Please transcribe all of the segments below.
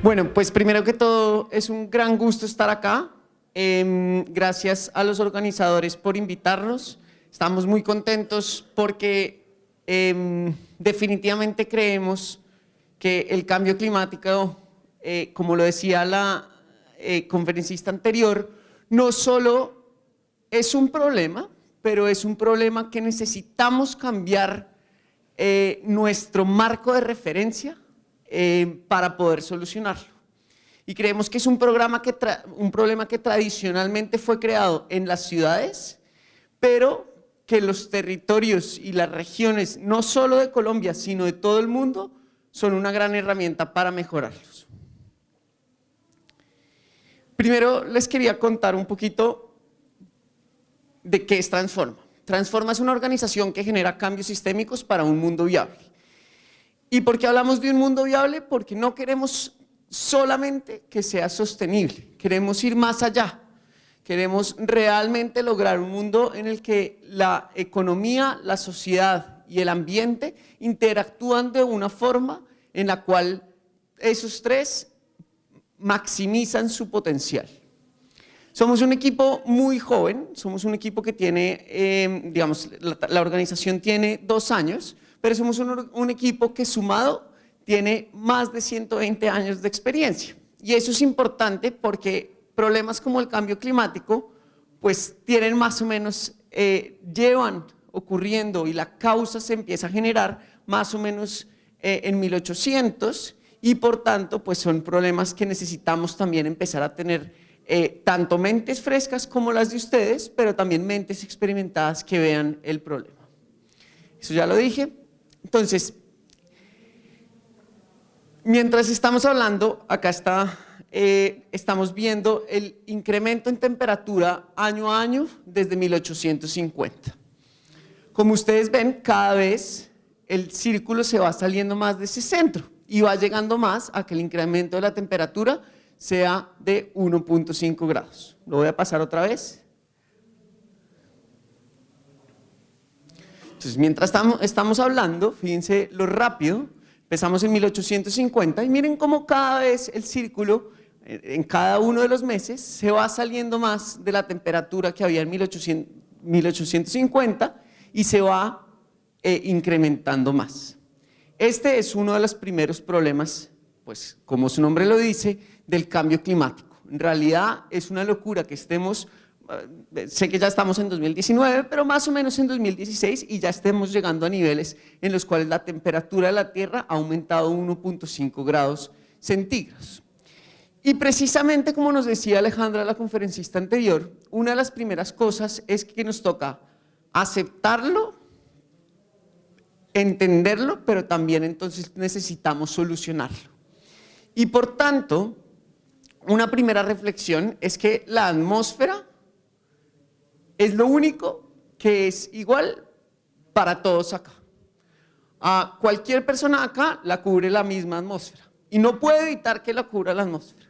Bueno, pues primero que todo es un gran gusto estar acá. Gracias a los organizadores por invitarnos. Estamos muy contentos porque definitivamente creemos que el cambio climático, como lo decía la conferencista anterior, no solo es un problema, pero es un problema que necesitamos cambiar nuestro marco de referencia para poder solucionarlo. Y creemos que es un problema que tradicionalmente fue creado en las ciudades, pero que los territorios y las regiones, no solo de Colombia, sino de todo el mundo, son una gran herramienta para mejorarlos. Primero les quería contar un poquito de qué es Transforma. Transforma es una organización que genera cambios sistémicos para un mundo viable. ¿Y por qué hablamos de un mundo viable? Porque no queremos solamente que sea sostenible, queremos ir más allá. Queremos realmente lograr un mundo en el que la economía, la sociedad y el ambiente interactúan de una forma en la cual esos tres maximizan su potencial. Somos un equipo muy joven, somos un equipo que tiene, digamos, la organización tiene 2 años, pero somos un equipo que sumado tiene más de 120 años de experiencia. Y eso es importante porque problemas como el cambio climático, pues tienen más o menos, llevan ocurriendo y la causa se empieza a generar más o menos en 1800 y por tanto pues son problemas que necesitamos también empezar a tener tanto mentes frescas como las de ustedes, pero también mentes experimentadas que vean el problema. Eso ya lo dije. Entonces, mientras estamos hablando, acá está, estamos viendo el incremento en temperatura año a año desde 1850. Como ustedes ven, cada vez el círculo se va saliendo más de ese centro y va llegando más a que el incremento de la temperatura sea de 1.5 grados. Lo voy a pasar otra vez. Entonces, mientras estamos hablando, fíjense lo rápido, empezamos en 1850 y miren cómo cada vez el círculo, en cada uno de los meses, se va saliendo más de la temperatura que había en 1850 y se va incrementando más. Este es uno de los primeros problemas, pues como su nombre lo dice, del cambio climático. En realidad es una locura que estemos, sé que ya estamos en 2019, pero más o menos en 2016 y ya estemos llegando a niveles en los cuales la temperatura de la Tierra ha aumentado 1.5 grados centígrados. Y precisamente como nos decía Alejandra, la conferencista anterior, una de las primeras cosas es que nos toca aceptarlo, entenderlo, pero también entonces necesitamos solucionarlo. Y por tanto, una primera reflexión es que la atmósfera es lo único que es igual para todos acá. A cualquier persona acá la cubre la misma atmósfera y no puede evitar que la cubra la atmósfera.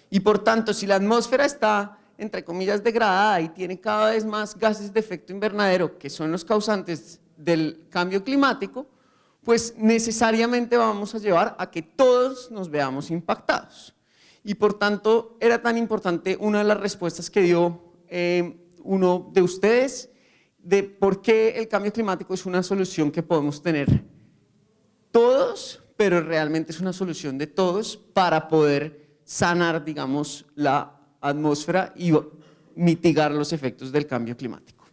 Y por tanto, si la atmósfera está, entre comillas, degradada y tiene cada vez más gases de efecto invernadero, que son los causantes del cambio climático, pues necesariamente vamos a llevar a que todos nos veamos impactados. Y por tanto, era tan importante una de las respuestas que dio uno de ustedes de por qué el cambio climático es una solución que podemos tener todos, pero realmente es una solución de todos para poder sanar, digamos, la atmósfera y mitigar los efectos del cambio climático.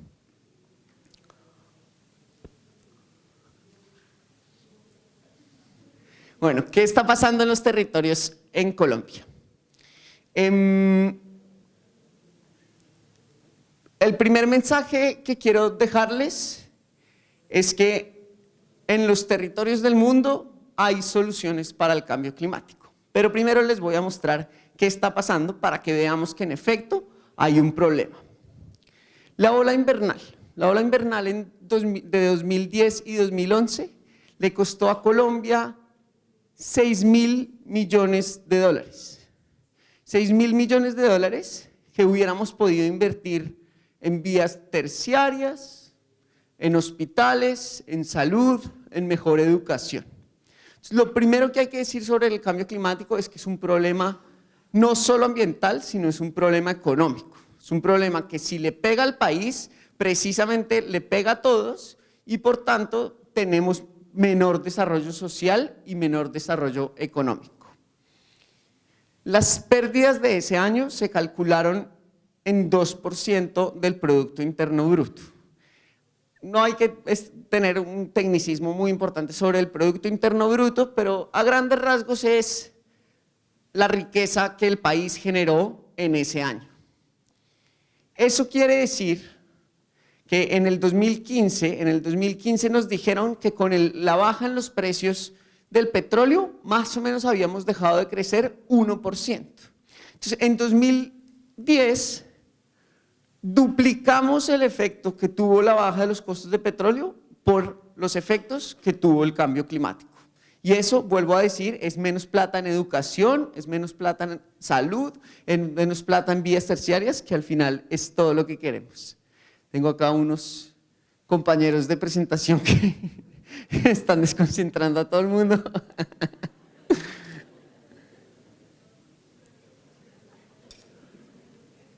Bueno, ¿qué está pasando en los territorios en Colombia? El primer mensaje que quiero dejarles es que en los territorios del mundo hay soluciones para el cambio climático. Pero primero les voy a mostrar qué está pasando para que veamos que en efecto hay un problema. La ola invernal de 2010 y 2011 le costó a Colombia 6.000 millones de dólares. 6.000 millones de dólares que hubiéramos podido invertir en vías terciarias, en hospitales, en salud, en mejor educación. Lo primero que hay que decir sobre el cambio climático es que es un problema no solo ambiental, sino es un problema económico. Es un problema que si le pega al país, precisamente le pega a todos y por tanto tenemos menor desarrollo social y menor desarrollo económico. Las pérdidas de ese año se calcularon en 2% del Producto Interno Bruto. No hay que tener un tecnicismo muy importante sobre el Producto Interno Bruto, pero a grandes rasgos es la riqueza que el país generó en ese año. Eso quiere decir que en el 2015 nos dijeron que con la baja en los precios del petróleo, más o menos habíamos dejado de crecer 1%. Entonces, en 2010 duplicamos el efecto que tuvo la baja de los costos de petróleo por los efectos que tuvo el cambio climático. Y eso, vuelvo a decir, es menos plata en educación, es menos plata en salud, menos plata en vías terciarias, que al final es todo lo que queremos. Tengo acá unos compañeros de presentación que están desconcentrando a todo el mundo.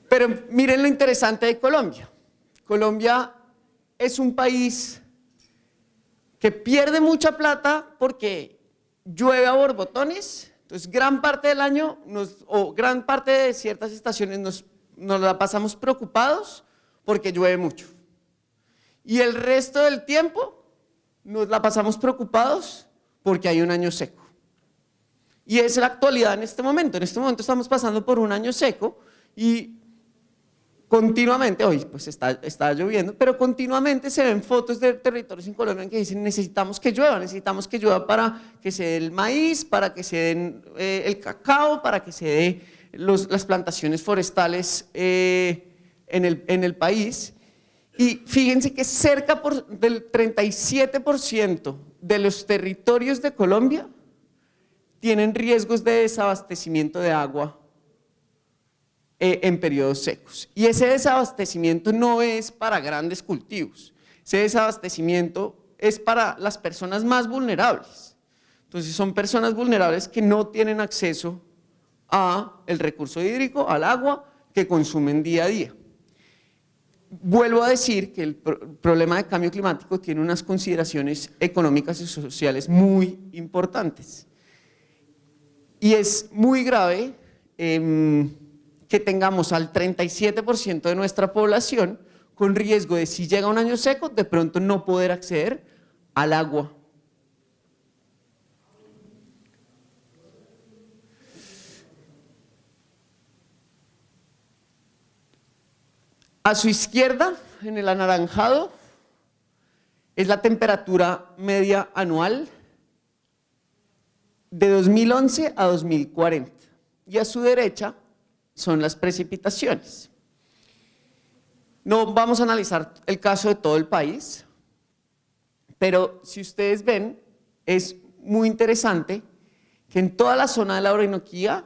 Pero miren lo interesante de Colombia. Colombia es un país que pierde mucha plata porque llueve a borbotones. Entonces, gran parte del año, o gran parte de ciertas estaciones nos la pasamos preocupados porque llueve mucho. Y el resto del tiempo nos la pasamos preocupados porque hay un año seco. Y es la actualidad en este momento. En este momento estamos pasando por un año seco y continuamente, hoy pues está lloviendo, pero continuamente se ven fotos de territorios en Colombia en que dicen necesitamos que llueva para que se dé el maíz, para que se den el cacao, para que se dé las plantaciones forestales en el país. Y fíjense que cerca del 37% de los territorios de Colombia tienen riesgos de desabastecimiento de agua en periodos secos. Y ese desabastecimiento no es para grandes cultivos, ese desabastecimiento es para las personas más vulnerables. Entonces son personas vulnerables que no tienen acceso al recurso hídrico, al agua que consumen día a día. Vuelvo a decir que el problema de cambio climático tiene unas consideraciones económicas y sociales muy importantes. Y es muy grave que tengamos al 37% de nuestra población con riesgo de, si llega un año seco, de pronto no poder acceder al agua. A su izquierda, en el anaranjado, es la temperatura media anual de 2011 a 2040. Y a su derecha son las precipitaciones. No vamos a analizar el caso de todo el país, pero si ustedes ven, es muy interesante que en toda la zona de la Orinoquía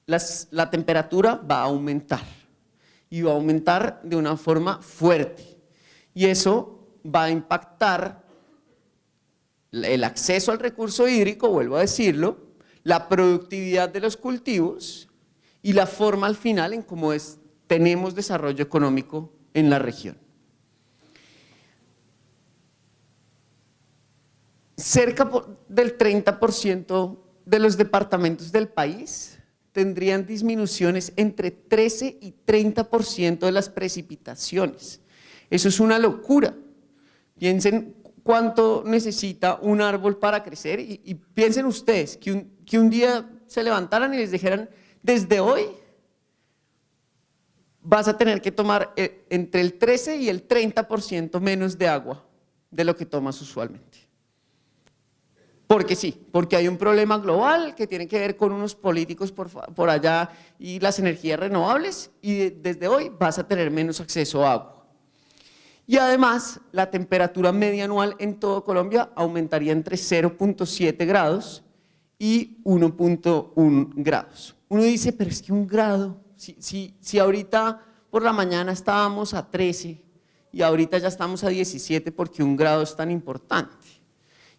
la temperatura va a aumentar. Y va a aumentar de una forma fuerte. Y eso va a impactar el acceso al recurso hídrico, vuelvo a decirlo, la productividad de los cultivos y la forma al final en cómo tenemos desarrollo económico en la región. Cerca del 30% de los departamentos del país tendrían disminuciones entre 13 y 30% de las precipitaciones. Eso es una locura. Piensen cuánto necesita un árbol para crecer y piensen ustedes que un día se levantaran y les dijeran, desde hoy vas a tener que tomar entre el 13 y el 30% menos de agua de lo que tomas usualmente. Porque sí, porque hay un problema global que tiene que ver con unos políticos por allá y las energías renovables y desde hoy vas a tener menos acceso a agua. Y además, la temperatura media anual en todo Colombia aumentaría entre 0.7 grados y 1.1 grados. Uno dice, pero es que un grado, si ahorita por la mañana estábamos a 13 y ahorita ya estamos a 17 porque un grado es tan importante.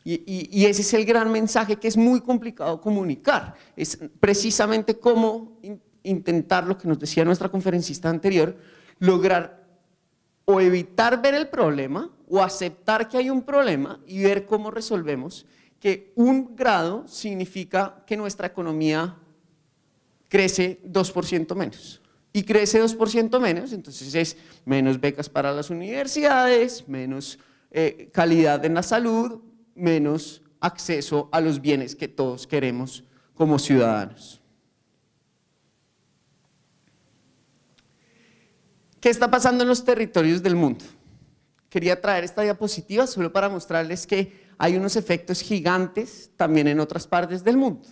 Y ese es el gran mensaje que es muy complicado comunicar. Es precisamente cómo intentar, lo que nos decía nuestra conferencista anterior, lograr o evitar ver el problema o aceptar que hay un problema y ver cómo resolvemos que 1 grado significa que nuestra economía crece 2% menos. Y crece 2% menos, entonces es menos becas para las universidades, menos calidad en la salud, menos acceso a los bienes que todos queremos como ciudadanos. ¿Qué está pasando en los territorios del mundo? Quería traer esta diapositiva solo para mostrarles que hay unos efectos gigantes también en otras partes del mundo.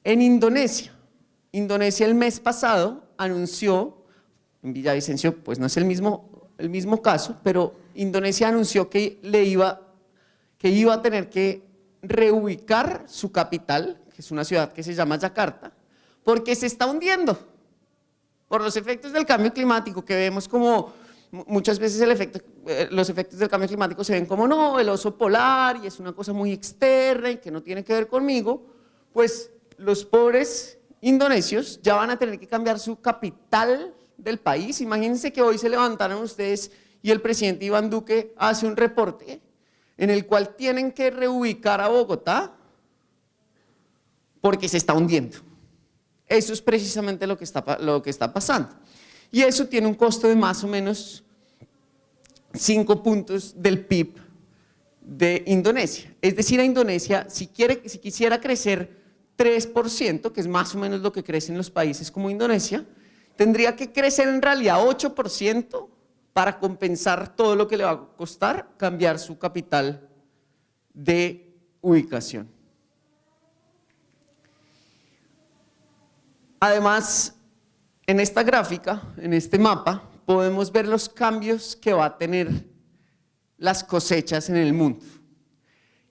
En Indonesia el mes pasado anunció, en Villavicencio pues no es el mismo caso, pero Indonesia anunció que iba a tener que reubicar su capital, que es una ciudad que se llama Yakarta, porque se está hundiendo por los efectos del cambio climático, que vemos como muchas veces los efectos del cambio climático se ven como no, el oso polar y es una cosa muy externa y que no tiene que ver conmigo. Pues los pobres indonesios ya van a tener que cambiar su capital del país. Imagínense que hoy se levantaron ustedes y el presidente Iván Duque hace un reporte en el cual tienen que reubicar a Bogotá porque se está hundiendo. Eso es precisamente lo que está pasando. Y eso tiene un costo de más o menos 5 puntos del PIB de Indonesia. Es decir, a Indonesia, si quisiera crecer 3%, que es más o menos lo que crecen los países como Indonesia, tendría que crecer en realidad 8% para compensar todo lo que le va a costar cambiar su capital de ubicación. Además, en esta gráfica, en este mapa, podemos ver los cambios que va a tener las cosechas en el mundo.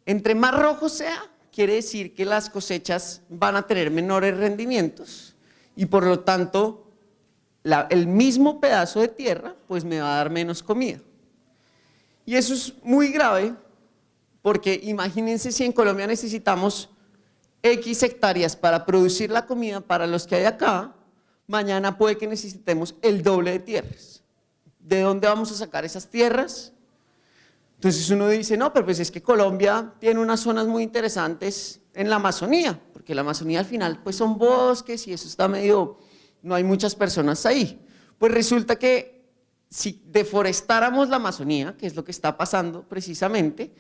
Entre más rojo sea, quiere decir que las cosechas van a tener menores rendimientos y por lo tanto el mismo pedazo de tierra pues me va a dar menos comida. Y eso es muy grave porque imagínense si en Colombia necesitamos X hectáreas para producir la comida para los que hay acá, mañana puede que necesitemos el doble de tierras. ¿De dónde vamos a sacar esas tierras? Entonces uno dice, no, pero pues es que Colombia tiene unas zonas muy interesantes en la Amazonía, porque la Amazonía al final pues son bosques y eso está medio, no hay muchas personas ahí. Pues resulta que si deforestáramos la Amazonía, que es lo que está pasando precisamente,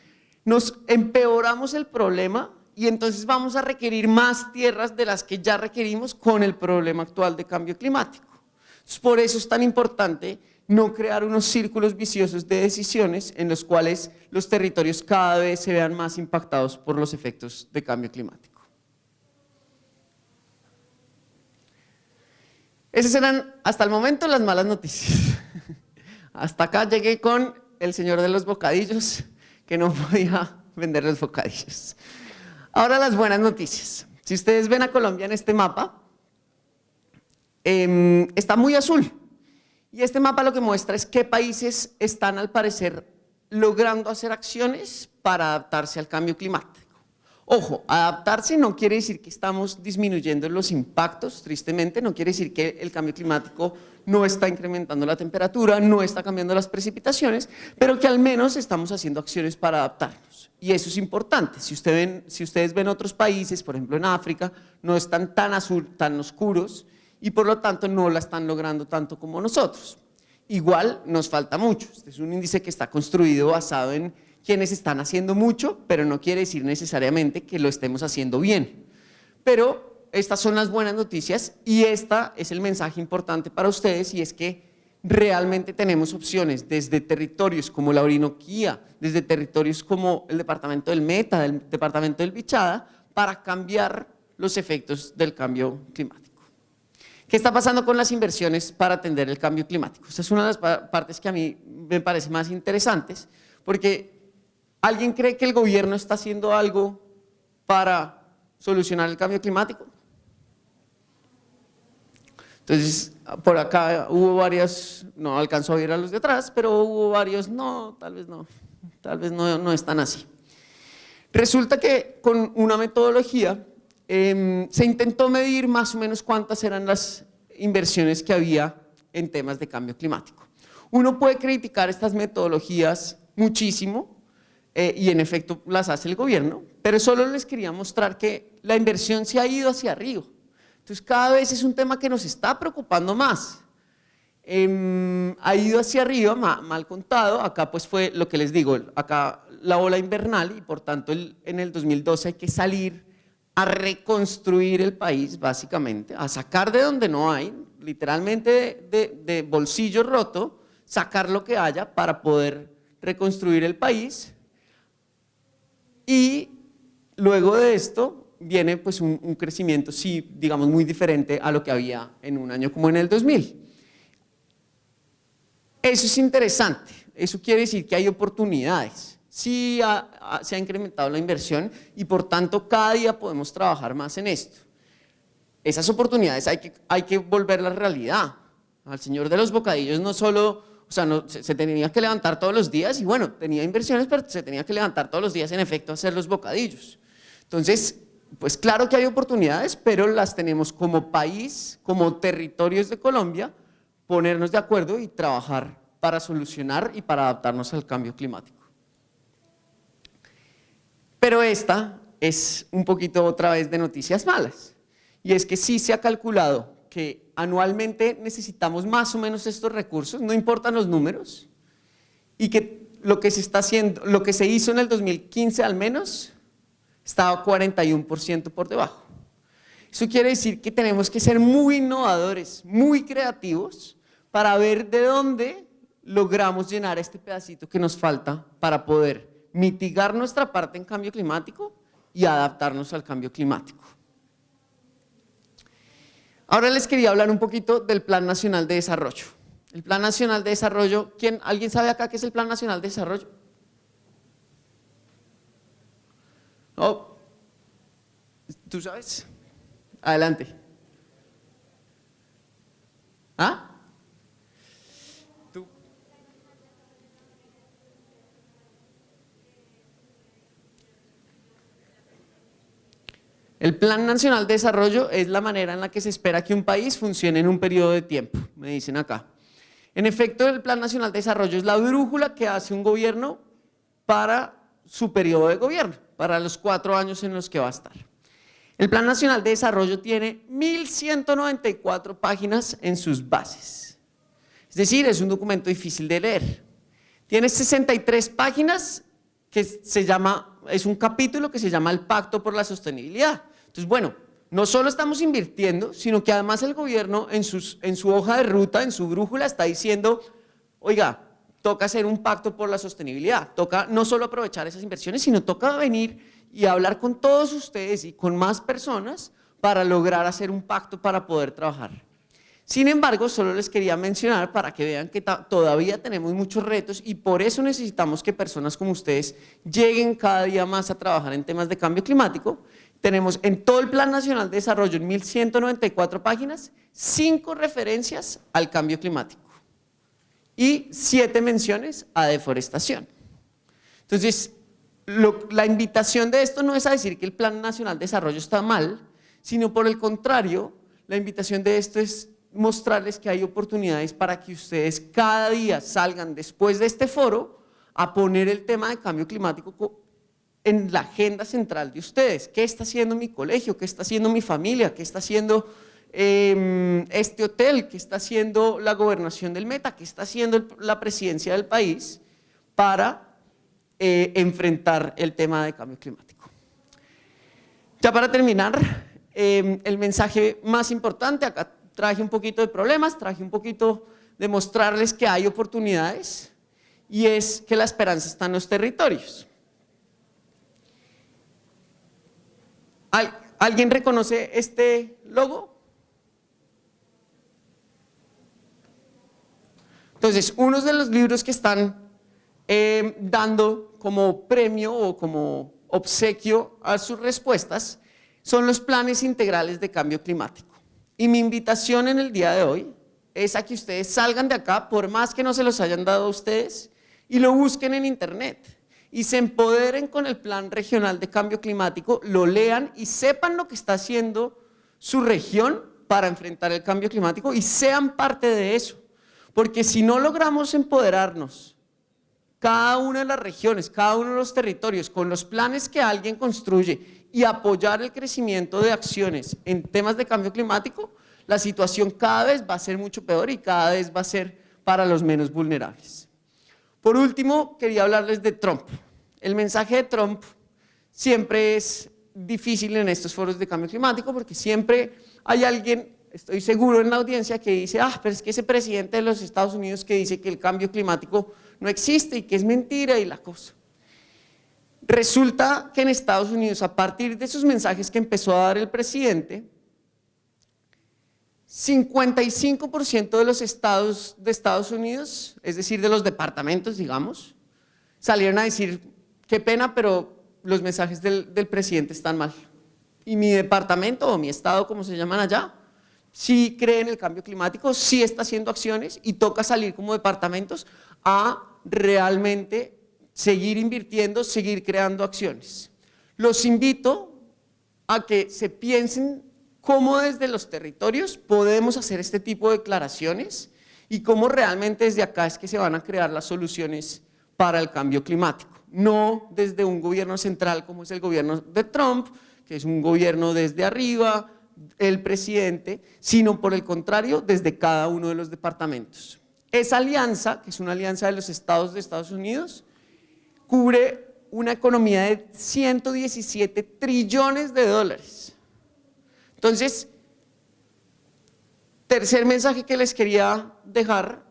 nos empeoramos el problema y entonces vamos a requerir más tierras de las que ya requerimos con el problema actual de cambio climático. Entonces, por eso es tan importante no crear unos círculos viciosos de decisiones en los cuales los territorios cada vez se vean más impactados por los efectos de cambio climático. Esas eran hasta el momento las malas noticias. Hasta acá llegué con el señor de los bocadillos que no podía vender los bocadillos. Ahora las buenas noticias. Si ustedes ven a Colombia en este mapa, está muy azul. Y este mapa lo que muestra es qué países están al parecer logrando hacer acciones para adaptarse al cambio climático. Ojo, adaptarse no quiere decir que estamos disminuyendo los impactos, tristemente, no quiere decir que el cambio climático no está incrementando la temperatura, no está cambiando las precipitaciones, pero que al menos estamos haciendo acciones para adaptarnos. Y eso es importante. Si ustedes ven otros países, por ejemplo en África, no están tan oscuros y por lo tanto no la están logrando tanto como nosotros. Igual nos falta mucho. Este es un índice que está construido basado en quienes están haciendo mucho, pero no quiere decir necesariamente que lo estemos haciendo bien. Pero estas son las buenas noticias y este es el mensaje importante para ustedes y es que realmente tenemos opciones desde territorios como la Orinoquía, desde territorios como el departamento del Meta, el departamento del Bichada, para cambiar los efectos del cambio climático. ¿Qué está pasando con las inversiones para atender el cambio climático? Esta es una de las partes que a mí me parece más interesantes, porque ¿alguien cree que el gobierno está haciendo algo para solucionar el cambio climático? Entonces, por acá hubo varias, no alcanzó a ver a los de atrás, pero hubo varios, no, tal vez no están así. Resulta que con una metodología se intentó medir más o menos cuántas eran las inversiones que había en temas de cambio climático. Uno puede criticar estas metodologías muchísimo y en efecto las hace el gobierno, pero solo les quería mostrar que la inversión se ha ido hacia arriba. Entonces cada vez es un tema que nos está preocupando más. Ha ido hacia arriba, mal contado, acá pues fue lo que les digo, acá la ola invernal y por tanto en el 2012 hay que salir a reconstruir el país básicamente, a sacar de donde no hay, literalmente de bolsillo roto, sacar lo que haya para poder reconstruir el país y luego de esto viene pues un crecimiento, sí, digamos muy diferente a lo que había en un año como en el 2000. Eso es interesante, eso quiere decir que hay oportunidades, sí se ha incrementado la inversión y por tanto cada día podemos trabajar más en esto. Esas oportunidades hay que volverlas realidad. Al señor de los bocadillos no solo, o sea, se tenía que levantar todos los días y bueno, tenía inversiones, pero se tenía que levantar todos los días en efecto a hacer los bocadillos. Entonces, pues claro que hay oportunidades, pero las tenemos como país, como territorios de Colombia, ponernos de acuerdo y trabajar para solucionar y para adaptarnos al cambio climático. Pero esta es un poquito otra vez de noticias malas, y es que sí se ha calculado que anualmente necesitamos más o menos estos recursos, no importan los números, y que lo que se está haciendo, lo que se hizo en el 2015 al menos, estaba 41% por debajo. Eso quiere decir que tenemos que ser muy innovadores, muy creativos, para ver de dónde logramos llenar este pedacito que nos falta para poder mitigar nuestra parte en cambio climático y adaptarnos al cambio climático. Ahora les quería hablar un poquito del Plan Nacional de Desarrollo. El Plan Nacional de Desarrollo, ¿alguien sabe acá qué es el Plan Nacional de Desarrollo? Oh, ¿tú sabes? Adelante. ¿Ah? ¿Tú? El Plan Nacional de Desarrollo es la manera en la que se espera que un país funcione en un periodo de tiempo, me dicen acá. En efecto, el Plan Nacional de Desarrollo es la brújula que hace un gobierno para su periodo de gobierno, para los 4 años en los que va a estar. El Plan Nacional de Desarrollo tiene 1194 páginas en sus bases, es decir, es un documento difícil de leer. Tiene 63 páginas que es un capítulo que se llama el Pacto por la Sostenibilidad. Entonces, bueno, no solo estamos invirtiendo, sino que además el gobierno en su hoja de ruta, en su brújula, está diciendo, oiga, toca hacer un pacto por la sostenibilidad, toca no solo aprovechar esas inversiones, sino toca venir y hablar con todos ustedes y con más personas para lograr hacer un pacto para poder trabajar. Sin embargo, solo les quería mencionar para que vean que todavía tenemos muchos retos y por eso necesitamos que personas como ustedes lleguen cada día más a trabajar en temas de cambio climático. Tenemos en todo el Plan Nacional de Desarrollo, en 1194 páginas, 5 referencias al cambio climático y 7 menciones a deforestación. Entonces, la invitación de esto no es a decir que el Plan Nacional de Desarrollo está mal, sino por el contrario, la invitación de esto es mostrarles que hay oportunidades para que ustedes cada día salgan después de este foro a poner el tema de cambio climático en la agenda central de ustedes. ¿Qué está haciendo mi colegio? ¿Qué está haciendo mi familia? ¿Qué está haciendo este hotel? ¿Qué está haciendo la gobernación del Meta? ¿Qué está haciendo la presidencia del país para enfrentar el tema de cambio climático? Ya para terminar, el mensaje más importante, acá traje un poquito de problemas, traje un poquito de mostrarles que hay oportunidades y es que la esperanza está en los territorios. ¿Alguien reconoce este logo? Entonces, uno de los libros que están dando como premio o como obsequio a sus respuestas son los planes integrales de cambio climático. Y mi invitación en el día de hoy es a que ustedes salgan de acá, por más que no se los hayan dado a ustedes, y lo busquen en internet y se empoderen con el Plan Regional de Cambio Climático, lo lean y sepan lo que está haciendo su región para enfrentar el cambio climático y sean parte de eso. Porque si no logramos empoderarnos, cada una de las regiones, cada uno de los territorios, con los planes que alguien construye y apoyar el crecimiento de acciones en temas de cambio climático, la situación cada vez va a ser mucho peor y cada vez va a ser para los menos vulnerables. Por último, quería hablarles de Trump. El mensaje de Trump siempre es difícil en estos foros de cambio climático porque siempre hay alguien, estoy seguro en la audiencia, que dice, pero es que ese presidente de los Estados Unidos que dice que el cambio climático no existe y que es mentira y la cosa. Resulta que en Estados Unidos, a partir de esos mensajes que empezó a dar el presidente, 55% de los estados de Estados Unidos, es decir, de los departamentos, digamos, salieron a decir, qué pena, pero los mensajes del presidente están mal. Y mi departamento o mi estado, como se llaman allá, sí cree en el cambio climático, sí está haciendo acciones y toca salir como departamentos a realmente seguir invirtiendo, seguir creando acciones. Los invito a que se piensen cómo desde los territorios podemos hacer este tipo de declaraciones y cómo realmente desde acá es que se van a crear las soluciones para el cambio climático. No desde un gobierno central como es el gobierno de Trump, que es un gobierno desde arriba, el presidente, sino por el contrario, desde cada uno de los departamentos. Esa alianza, que es una alianza de los estados de Estados Unidos, cubre una economía de 117 trillones de dólares. Entonces, tercer mensaje que les quería dejar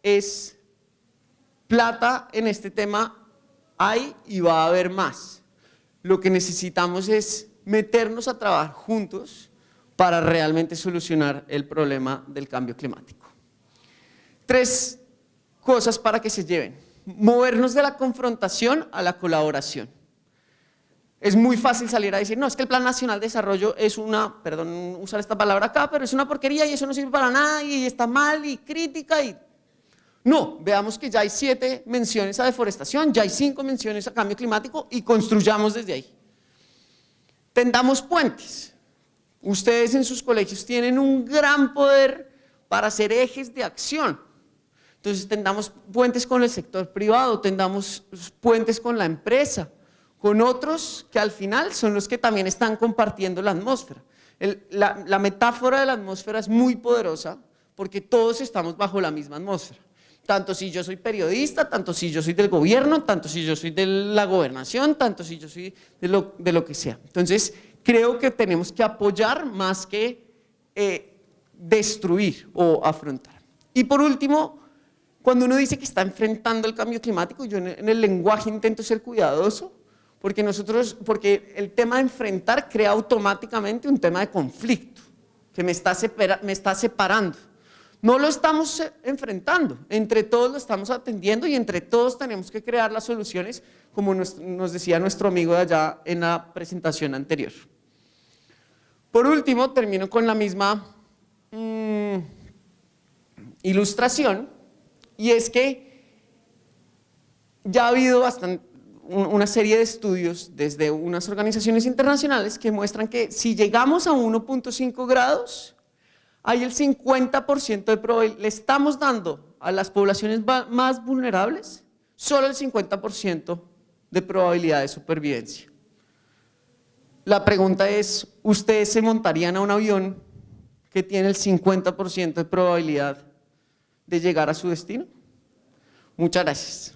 es plata en este tema hay y va a haber más. Lo que necesitamos es meternos a trabajar juntos para realmente solucionar el problema del cambio climático. 3 cosas para que se lleven. Movernos de la confrontación a la colaboración. Es muy fácil salir a decir, no, es que el Plan Nacional de Desarrollo es una, perdón usar esta palabra acá, pero es una porquería y eso no sirve para nada y está mal y crítica y… No, veamos que ya hay 7 menciones a deforestación, ya hay 5 menciones a cambio climático y construyamos desde ahí. Tendamos puentes. Ustedes en sus colegios tienen un gran poder para hacer ejes de acción. Entonces tendamos puentes con el sector privado, tendamos puentes con la empresa, con otros que al final son los que también están compartiendo la atmósfera. La metáfora de la atmósfera es muy poderosa porque todos estamos bajo la misma atmósfera. Tanto si yo soy periodista, tanto si yo soy del gobierno, tanto si yo soy de la gobernación, tanto si yo soy de lo que sea. Entonces, creo que tenemos que apoyar más que destruir o afrontar. Y por último, cuando uno dice que está enfrentando el cambio climático, yo en el lenguaje intento ser cuidadoso, porque el tema de enfrentar crea automáticamente un tema de conflicto, que me está separando. No lo estamos enfrentando, entre todos lo estamos atendiendo y entre todos tenemos que crear las soluciones, como nos decía nuestro amigo de allá en la presentación anterior. Por último, termino con la misma ilustración, y es que ya ha habido una serie de estudios desde unas organizaciones internacionales que muestran que si llegamos a 1.5 grados, hay el 50% de probabilidad, le estamos dando a las poblaciones más vulnerables solo el 50% de probabilidad de supervivencia. La pregunta es, ¿ustedes se montarían a un avión que tiene el 50% de probabilidad de llegar a su destino? Muchas gracias.